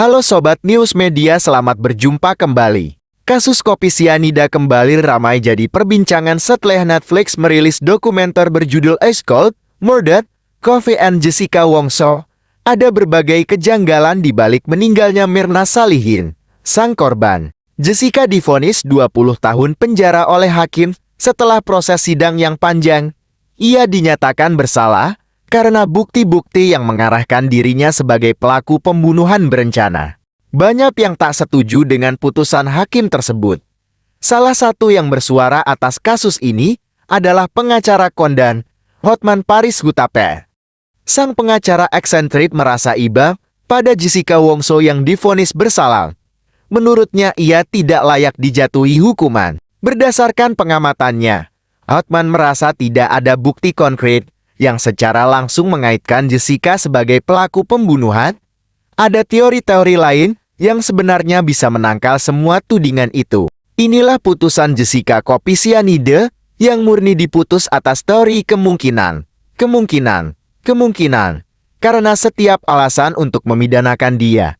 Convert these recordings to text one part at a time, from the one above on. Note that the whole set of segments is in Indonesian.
Halo Sobat News Media, selamat berjumpa kembali. Kasus kopi sianida kembali ramai jadi perbincangan setelah Netflix merilis dokumenter berjudul Ice Cold, Murdered, Coffee and Jessica Wongso. Ada berbagai kejanggalan di balik meninggalnya Myrna Salihin, sang korban. Jessica divonis 20 tahun penjara oleh hakim setelah proses sidang yang panjang. Ia dinyatakan bersalah karena bukti-bukti yang mengarahkan dirinya sebagai pelaku pembunuhan berencana. Banyak yang tak setuju dengan putusan hakim tersebut. Salah satu yang bersuara atas kasus ini adalah pengacara kondang, Hotman Paris Hutapea. Sang pengacara eksentrik merasa iba pada Jessica Wongso yang divonis bersalah. Menurutnya ia tidak layak dijatuhi hukuman. Berdasarkan pengamatannya, Hotman merasa tidak ada bukti konkret yang secara langsung mengaitkan Jessica sebagai pelaku pembunuhan. Ada teori-teori lain yang sebenarnya bisa menangkal semua tudingan itu. Inilah putusan Jessica kopi sianida yang murni diputus atas teori kemungkinan, karena setiap alasan untuk memidanakan dia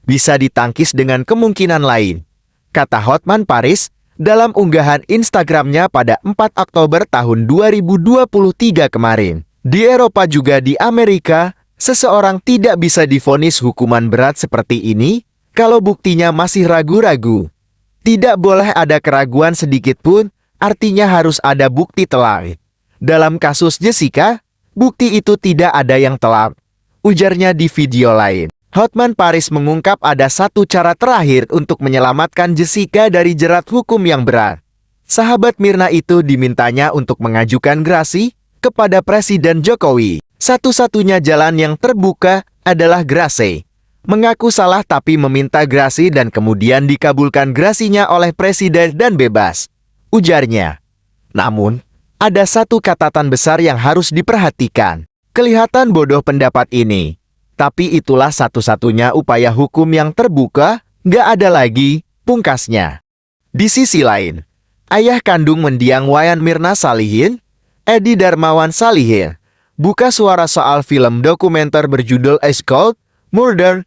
bisa ditangkis dengan kemungkinan lain, kata Hotman Paris dalam unggahan Instagramnya pada 4 Oktober tahun 2023 kemarin. Di Eropa juga di Amerika, seseorang tidak bisa divonis hukuman berat seperti ini kalau buktinya masih ragu-ragu. Tidak boleh ada keraguan sedikit pun, artinya harus ada bukti telak. Dalam kasus Jessica, bukti itu tidak ada yang telak, ujarnya di video lain. Hotman Paris mengungkap ada satu cara terakhir untuk menyelamatkan Jessica dari jerat hukum yang berat. Sahabat Myrna itu dimintanya untuk mengajukan gerasi kepada Presiden Jokowi. Satu-satunya jalan yang terbuka adalah gerasi. Mengaku salah tapi meminta gerasi dan kemudian dikabulkan gerasinya oleh Presiden dan bebas, ujarnya. Namun, ada satu catatan besar yang harus diperhatikan. Kelihatan bodoh pendapat ini. Tapi itulah satu-satunya upaya hukum yang terbuka, gak ada lagi, pungkasnya. Di sisi lain, ayah kandung mendiang Wayan Myrna Salihin, Edi Darmawan Salihin, buka suara soal film dokumenter berjudul Ice Cold, Murdered,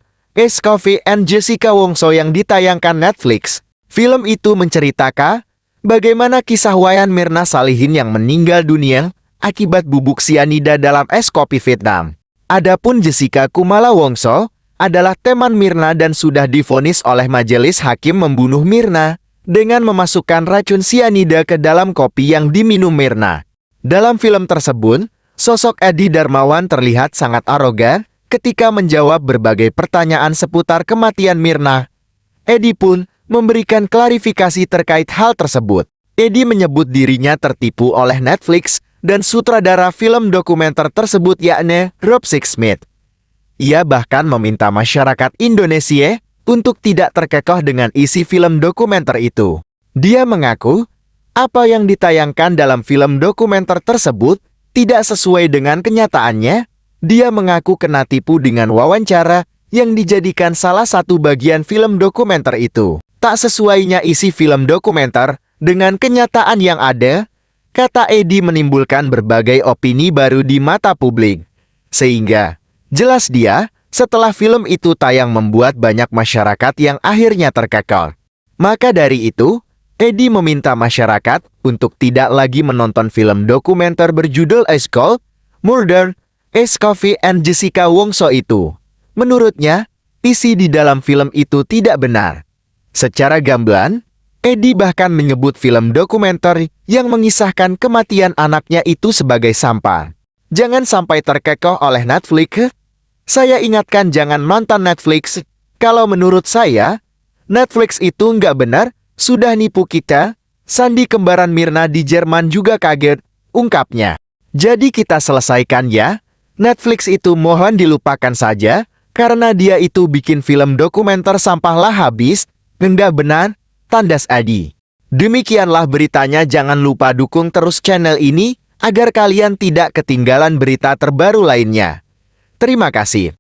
Coffee and Jessica Wongso yang ditayangkan Netflix. Film itu menceritakan bagaimana kisah Wayan Myrna Salihin yang meninggal dunia akibat bubuk sianida dalam es kopi Vietnam. Adapun Jessica Kumala Wongso adalah teman Myrna dan sudah divonis oleh majelis hakim membunuh Myrna dengan memasukkan racun sianida ke dalam kopi yang diminum Myrna. Dalam film tersebut, sosok Edi Darmawan terlihat sangat arogan ketika menjawab berbagai pertanyaan seputar kematian Myrna. Edi pun memberikan klarifikasi terkait hal tersebut. Edi menyebut dirinya tertipu oleh Netflix dan sutradara film dokumenter tersebut yakni Rob Sixsmith. Ia bahkan meminta masyarakat Indonesia untuk tidak terkecoh dengan isi film dokumenter itu. Dia mengaku, apa yang ditayangkan dalam film dokumenter tersebut tidak sesuai dengan kenyataannya. Dia mengaku kena tipu dengan wawancara yang dijadikan salah satu bagian film dokumenter itu. Tak sesuainya isi film dokumenter dengan kenyataan yang ada, kata Edi menimbulkan berbagai opini baru di mata publik. Sehingga, jelas dia, setelah film itu tayang membuat banyak masyarakat yang akhirnya terkecoh. Maka dari itu, Edi meminta masyarakat untuk tidak lagi menonton film dokumenter berjudul Ice Cold, Murdered, Coffee and Jessica Wongso itu. Menurutnya, isi di dalam film itu tidak benar. Secara gamblang, Edi bahkan menyebut film dokumenter yang mengisahkan kematian anaknya itu sebagai sampah. Jangan sampai terkecoh oleh Netflix. Saya ingatkan jangan nonton Netflix. Kalau menurut saya, Netflix itu nggak benar, sudah nipu kita. Sandi kembaran Myrna di Jerman juga kaget, ungkapnya. Jadi kita selesaikan ya. Netflix itu mohon dilupakan saja, karena dia itu bikin film dokumenter sampah lah habis, nggak benar. Tandas Adi. Demikianlah beritanya, jangan lupa dukung terus channel ini agar kalian tidak ketinggalan berita terbaru lainnya. Terima kasih.